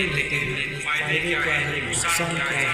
निर्णय लेते हुए फायदे क्या है, नुकसान क्या है,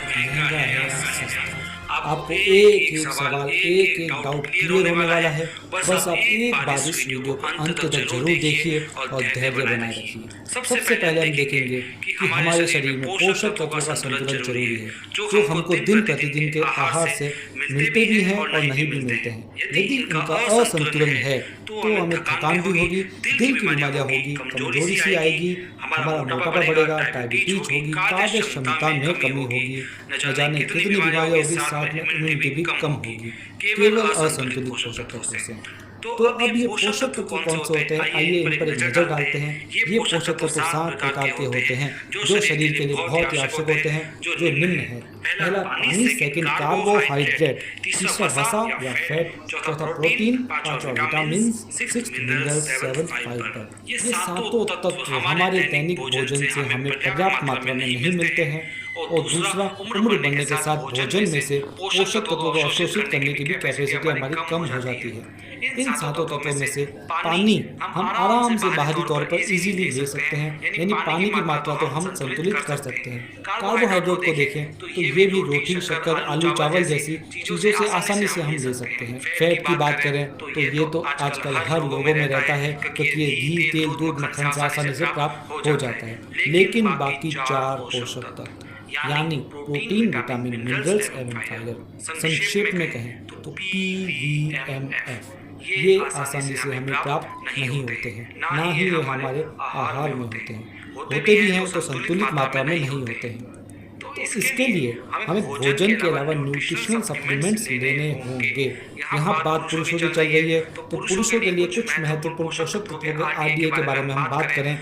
महंगा है या सस्ता। आपको एक एक सवाल, एक एक डाउट क्लियर होने वाला है। बस आप एक बार इस वीडियो को अंत तक जरूर देखिए और धैर्य बनाए रखिए। सबसे पहले हम देखेंगे कि हमारे शरीर में पोषक तत्वों का संतुलन जरूरी है, जो हमको दिन प्रतिदिन के आहार से मिलते भी हैं और नहीं भी मिलते हैं। यदि इनका असंतुलन है तो हमें थकान भी होगी, दिल की बीमारियां होगी, कमजोरी सी आएगी, हमारा मोटापा बढ़ेगा, डायबिटीज होगी, कार्य क्षमता में कमी होगी, न जाने कितनी बीमारियां होगी, साथ में इम्यूनिटी भी कम होगी, केवल असंतुलित पोषक तत्वों से। तो अब ये पोषक तत्व कौन से होते हैं, आइए इन पर एक नजर डालते हैं। ये पोषक तत्व 7 प्रकार के होते हैं जो शरीर के लिए बहुत ही आवश्यक होते हैं, जो निम्न है। पहला पानी, सेकंड कार्बोहाइड्रेट, तीसरा वसा या फैट, चौथा प्रोटीन, पांचवा vitamin, sixth mineral, seventh fibre. ये सातों तत्व हमारे दैनिक भोजन से हमें पर्याप्त मात्रा में नहीं मिलते हैं। और दूसरा, उम्र बढ़ने के साथ भोजन में से पोषक तत्वों को अवशोषित करने की भी कैपेसिटी हमारी कम हो जाती है। इन सातों तत्वों में से पानी हम आराम से बाहरी तौर पर इजीली ले सकते हैं, यानी पानी की मात्रा तो हम संतुलित कर सकते हैं। कार्बोहाइड्रेट को देखें तो ये भी रोटी, शक्कर, आलू, चावल जैसी चीज़ों से आसानी से हम ले सकते हैं। फैट की बात करें तो ये तो आजकल हर लोगों में रहता है, क्योंकि ये घी, तेल, दूध, मक्खन से आसानी से प्राप्त हो जाता है। लेकिन बाकी 4 पोषक तत्व यानी प्रोटीन, विटामिन, मिनरल्स एवं फाइबर, संक्षेप में कहें तो PVMF, ये आसानी से हमें प्राप्त नहीं होते हैं, ना ही ये हमारे आहार में होते हैं। होते भी हैं तो संतुलित मात्रा में नहीं होते हैं। तो इसके लिए हमें भोजन के अलावा न्यूट्रिशनल सप्लीमेंट्स लेने होंगे। यहाँ बात पुरुषों की चल रही है, तो पुरुषों के लिए कुछ महत्वपूर्ण पोषक तत्वों के RDA के बारे में हम बात करें,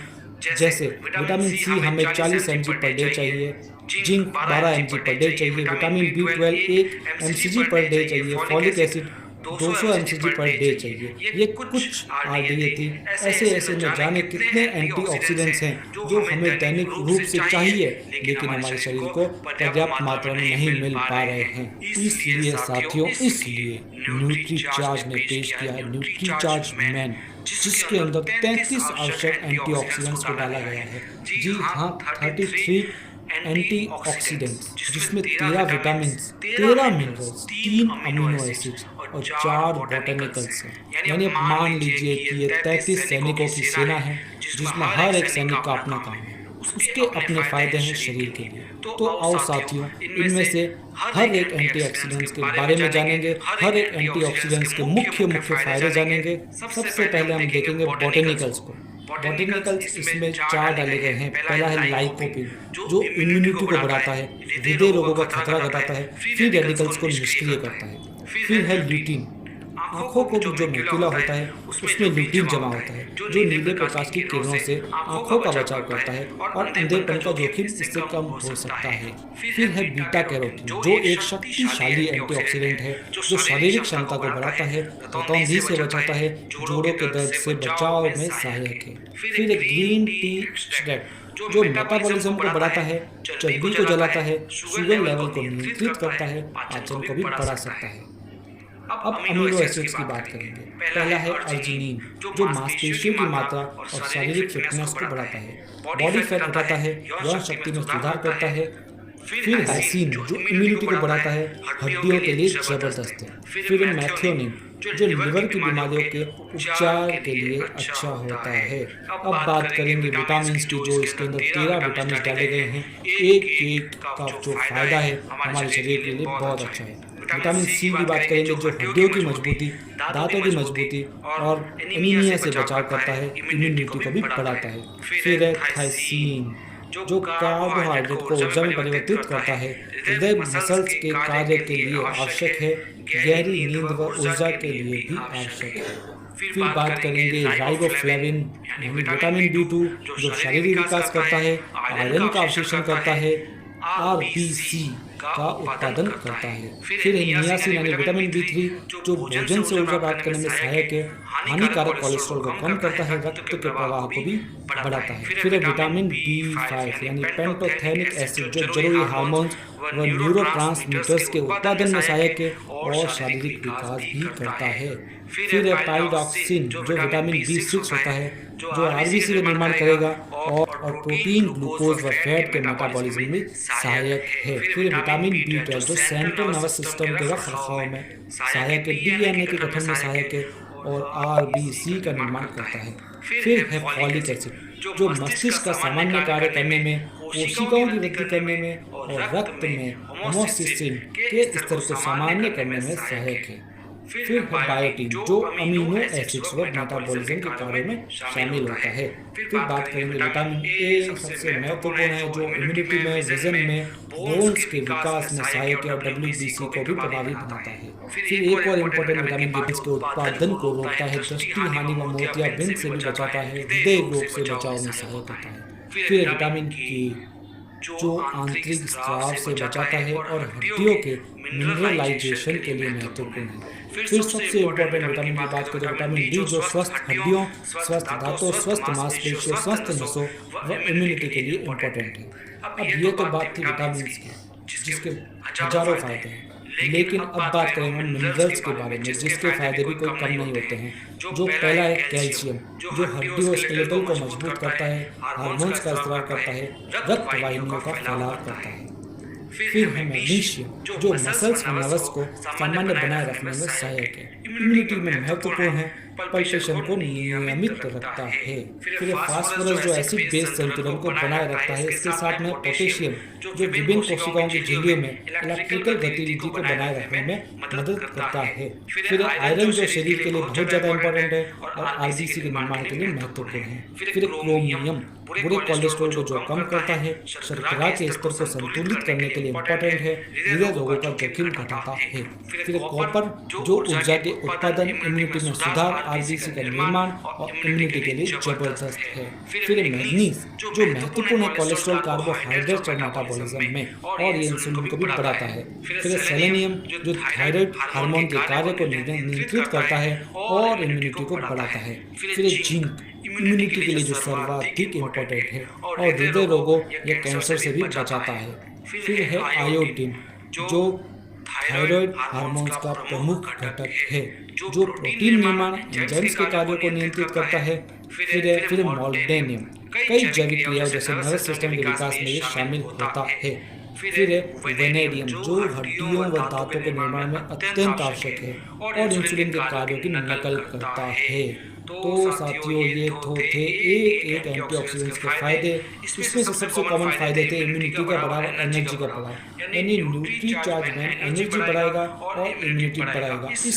जैसे विटामिन C हमें 40 mg पर डे चाहिए, जिंक 12 mg पर डे चाहिए, vitamin B12 1 mcg per day चाहिए, folic acid 200 mcg per day चाहिए। ये कुछ RDA थी। ऐसे न जाने कितने एंटीऑक्सीडेंट्स हैं जो हमें दैनिक रूप से चाहिए, लेकिन हमारे शरीर को पर्याप्त मात्रा में नहीं मिल पा रहे हैं। इसलिए साथियों, इसलिए न्यूट्रीचार्ज ने पेश किया है न्यूट्रीचार्ज मैन, जिसके अंदर 33 आवश्यक एंटीऑक्सीडेंट्स को डाला गया है। जी हाँ, 33 एंटीऑक्सीडेंट्स, जिसमें 13 विटामिन, 13 मिनरल्स, 3 अमीनो एसिड्स और 4 बोटेनिकल्स हैं। यानी आप मान लीजिए कि ये 33 सैनिकों की सेना है, जिसमें हर एक सैनिक का अपना काम है, उसके अपने फायदे हैं शरीर के लिए। तो आओ साथियों, इनमें से हर एक एंटीऑक्सीडेंट्स के बारे में जानेंगे, हर एक एंटीऑक्सीडेंट्स के मुख्य फायदे जानेंगे। सबसे पहले हम देखेंगे बोटेनिकल्स को। बोटेनिकल्स इसमें 4 डाले गए हैं। पहला है लाइकोपिन, जो इम्यूनिटी को बढ़ाता है, हृदय रोगों का खतरा घटाता है, फ्री रेडिकल्स को निष्क्रिय करता है। फिर है ल्यूटीन, आंखों को जो नुकीला होता है उसमें ल्यूटीन जमा होता है, जो नीले प्रकाश की किरणों से आंखों का बचाव करता है और अंधेपन का जोखिम इससे कम हो सकता है। फिर है बीटा कैरोटीन, जो एक शक्तिशाली एंटीऑक्सीडेंट है, जो शारीरिक क्षमता को बढ़ाता है, तौंधी से बचाता है, जोड़ों के दर्द से बचाव में सहायक है। फिर एक ग्रीन टी एक्सट्रैक्ट, जो मेटाबॉलिज्म को बढ़ाता है, चर्बी को जलाता है, शुगर लेवल को नियंत्रित करता है, पाचन को भी बढ़ा सकता है। अब अमीनो एसिड्स की बात करेंगे। पहला है अर्जिनिन, जो मांसपेशियों की मात्रा और शारीरिक फिटनेस को बढ़ाता है, बॉडी फैट घटाता है, यौन शक्ति में सुधार करता है। फिर हाइसिन, जो इम्यूनिटी को बढ़ाता है, हड्डियों के लिए जबरदस्त है। फिर मैथियोनिन, जो लिवर की बीमारियों के उपचार के लिए अच्छा होता है। अब बात करेंगे विटामिन की, जो इसके अंदर 13 विटामिन डाले गए हैं। एक का जो फायदा है हमारे शरीर के लिए बहुत अच्छा है। विटामिन C की बात करेंगे, जो हड्डियों की मजबूती, दांतों की मजबूती और एनीमिया से बचाव करता है, इम्यूनिटी को भी बढ़ाता है। फिर है थायसीन, जो कार्बोहाइड्रेट को ऊर्जा में परिवर्तित करता है, हृदय मसल्स के कार्य के लिए आवश्यक है, गहरी नींद व ऊर्जा के लिए भी आवश्यक है। फिर बात करेंगे राइबोफ्लेविन यानी विटामिन B2, जो शारीरिक विकास करता है, आयरन का अवशोषण करता है, RBC का उत्पादन करता है। फिर है नियासिन यानी विटामिन B3, जो भोजन से ऊर्जा प्राप्त करने में सहायक है, हानिकारक कोलेस्ट्रॉल को कम करता है, रक्त के प्रवाह को भी बढ़ाता है। फिर है विटामिन B5 यानी पेंटोथेनिक एसिड, जो जरूरी हार्मोन्स व न्यूरोट्रांसमीटर्स के उत्पादन में सहायक है और शारीरिक विकास भी करता है। फिर है पाइरोक्सिन, जो विटामिन B6 होता है, जो आरबीसी का निर्माण करेगा और प्रोटीन, ग्लूकोज व फैट के मेटाबॉलिज्म में सहायक है। फिर विटामिन B12 जो सेंट्रल नर्वस सिस्टम के रख रखाव में सहायक है, डीएनए के गठन में सहायक है और आरबीसी का निर्माण करता है। फिर है फॉलिक एसिड जो मस्तिष्क का सामान्य कार्य करने में, कोशिकाओं की वृद्धि करने में और रक्त में होमोसिस्टिन के स्तर को सामान्य करने में सहायक है। फिर है बायोटीन जो अमीनो एसिड्स व मेटाबॉलिज्म के कार्य में शामिल होता है। फिर बात करेंगे विटामिन ए, सबसे महत्वपूर्ण है जो इम्यूनिटी में, विजन में, बोन्स के विकास में सहायक है और WBC को भी प्रभावी बनाता है। फिर एक और इम्पोर्टेंट विटामिन बी के उत्पादन को रोकता है, दृष्टि हानि व मोतियाबिंद से भी बचाता है, हृदय रोग से बचाव में सहायक होता है। फिर विटामिन के जो आंतरिक स्राव से बचाता है और हड्डियों के मिनरलाइजेशन के लिए महत्वपूर्ण है। फिर सबसे इम्पोर्टेंट विटामिन की बात करें, विटामिन डी जो स्वस्थ हड्डियों, स्वस्थ दांतों, स्वस्थ मांसपेशियों, स्वस्थ नसों व इम्यूनिटी के लिए इम्पोर्टेंट है। अब ये तो बात थी विटामिन की जिसके हजारों फायदे हैं, लेकिन अब बात करेंगे मिनरल्स के बारे में जिसके फायदे भी कोई कम नहीं होते हैं। जो पहला है कैल्शियम जो हड्डी और स्केलेटल को मजबूत करता है, हार्मोन्स का स्राव करता है, रक्त वाहिनियों का फैलाव करता है। फिर है मैग्नीशियम जो मसल्स व नर्व्स को सामान्य बनाए रखने में सहायक है, इम्यूनिटी में महत्वपूर्ण है, पल्सेशन को नियमित रखता है। फिर फास्फोरस जो एसिड बेस संतुलन को बनाए रखता है, इसके साथ में पोटेशियम जो विभिन्न कोशिकाओं की झिल्लियों में इलेक्ट्रिकल गतिविधि को बनाए रखने में मदद करता है। फिर आयरन जो शरीर के लिए बहुत ज़्यादा इंपॉर्टेंट है और आरबीसी के निर्माण के लिए महत्वपूर्ण है। फिर क्रोमियम बुरे कोलेस्ट्रॉल को जो कम करता है, शर्करा के स्तर को संतुलित करने के लिए इंपॉर्टेंट है, हृदय रोगों का जोखिम घटाता है। फिर कॉपर जो ऊर्जा के उत्पादन, इम्यूनिटी में सुधार, आरबीसी का निर्माण और इम्यूनिटी के लिए जबरदस्त है। फिर मैग्नीज जो महत्वपूर्ण है कोलेस्ट्रॉल, कार्बोहाइड्रेट और मेटाबॉलिज्म में और ये इंसुलिन को भी बढ़ाता है। फिर सेलेनियम जो थायराइड हार्मोन के कार्य को नियंत्रित करता है और इम्यूनिटी को बढ़ाता है। फिर जिंक इम्यूनिटी के लिए जो सर्वाधिक इम्पोर्टेंट है और हृदय रोगों या कैंसर से भी बचाता है। फिर है आयोडीन जो थायराइड हार्मोन्स का प्रमुख घटक है जो प्रोटीन निर्माण एंजाइम्स के कार्यों को नियंत्रित करता है। फिर मोल्डेनियम कई जैविक क्रियाओं जैसे नर्वस सिस्टम के विकास में ये शामिल होता है। फिर वेनेडियम जो हड्डियों व दांतों के निर्माण में अत्यंत आवश्यक है और इंसुलिन के कार्यों की नकल करता है। तो साथियों ये तो थे एक एंटीऑक्सीडेंट्स के फायदे। इसमें से सबसे कॉमन फायदे थे इम्यूनिटी का बढ़ावा, एनर्जी का बढ़ावा, यानी न्यूट्री चार्ज में एनर्जी बढ़ाएगा और इम्यूनिटी बढ़ाएगा।